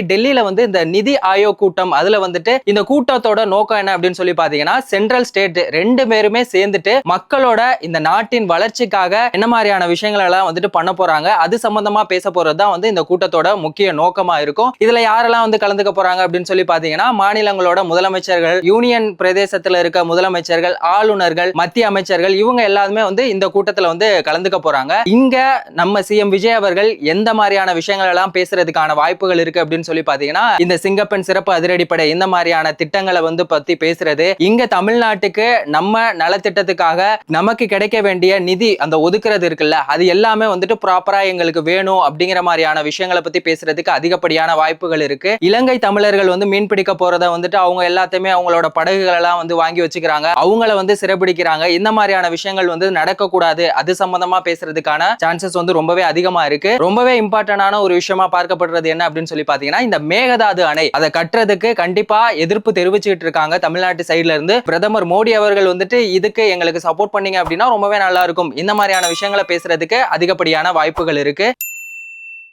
டெல்லியில வந்து இந்த நிதி ஆயோக் கூட்டம், அதுல வந்துட்டு இந்த கூட்டத்தோட நோக்கம் என்ன அப்படின்னு சொல்லி பாத்தீங்கன்னா, சென்ட்ரல் ஸ்டேட் ரெண்டு பேருமே சேர்ந்துட்டு மக்களோட இந்த நாட்டின் வளர்ச்சிக்காக என்ன மாதிரியான விஷயங்கள் எல்லாம் வந்துட்டு பண்ண போறாங்க, அது சம்பந்தமா பேச போறதுதான் வந்து இந்த கூட்டத்தோட முக்கிய நோக்கமா இருக்கும். இதுல யாரெல்லாம் வந்து கலந்துக்க போறாங்க அப்படின்னு சொல்லி பாத்தீங்கன்னா, மாநிலங்களோட முதலமைச்சர்கள், யூனியன் பிரதேசத்துல இருக்க முதலமைச்சர்கள், ஆளுநர்கள், மத்திய அமைச்சர்கள், இவங்க எல்லாருமே வந்து இந்த கூட்டத்துல வந்து கலந்துக்க போறாங்க. இங்க நம்ம சிஎம் விஜய் அவர்கள் எந்த மாதிரியான விஷயங்கள் எல்லாம் பேசுறதுக்கான வாய்ப்புகள் இருக்கு அப்படின்னு சொல்லி பாத்தீங்கன்னா, இந்த சிங்கப்பெண் சிறப்பு அதிரடிப்படை இந்த மாதிரியான திட்டங்களை வந்து பத்தி பேசுறது, இங்க தமிழ்நாட்டுக்கு நம்ம நலத்திட்டத்துக்காக நமக்கு கிடைக்க வேண்டிய நிதி அந்த ஒதுக்குறது இருக்குல்ல, அது எல்லாமே வந்துட்டு ப்ராப்பரா எங்களுக்கு வேணும் அப்படிங்கிற மாதிரியான விஷயங்களை பத்தி பேசுறதுக்கு அதிகப்படியான வாய்ப்புகள் இருக்கு. இலங்கை தமிழர்கள் வந்து மீன் பிடிக்க போறத வந்துட்டு அவங்க எல்லாத்தையுமே அவங்களோட படகுகள் எல்லாம் வந்து வாங்கி வச்சுக்கிறாங்க, அவங்கள வந்து சிறைபிடிக்கிறாங்க. இந்த மாதிரியான விஷயங்கள் வந்து நடக்க கூடாது, அது சம்பந்தமா பேசுறதுக்கான சான்சஸ் வந்து ரொம்பவே அதிகமா இருக்கு. ரொம்பவே இம்பார்ட்டன்டான ஒரு விஷயமா பார்க்கப்படுறது என்ன அப்படின்னு சொல்லி பாத்தீங்கன்னா, இந்த மேகதாது அணை அதை கட்டுறதுக்கு கண்டிப்பா எதிர்ப்பு தெரிவிச்சுட்டு இருக்காங்க தமிழ்நாட்டு சைடுல இருந்து. பிரதமர் மோடி அவர்கள் வந்துட்டு இதுக்கு எங்களுக்கு சப்போர்ட் பண்ணீங்க அப்படின்னா ரொம்பவே நல்லா இருக்கும், இந்த மாதிரியான விஷயங்களை பேசுறதுக்கு அதிகப்படியான வாய்ப்புகள் இருக்கு.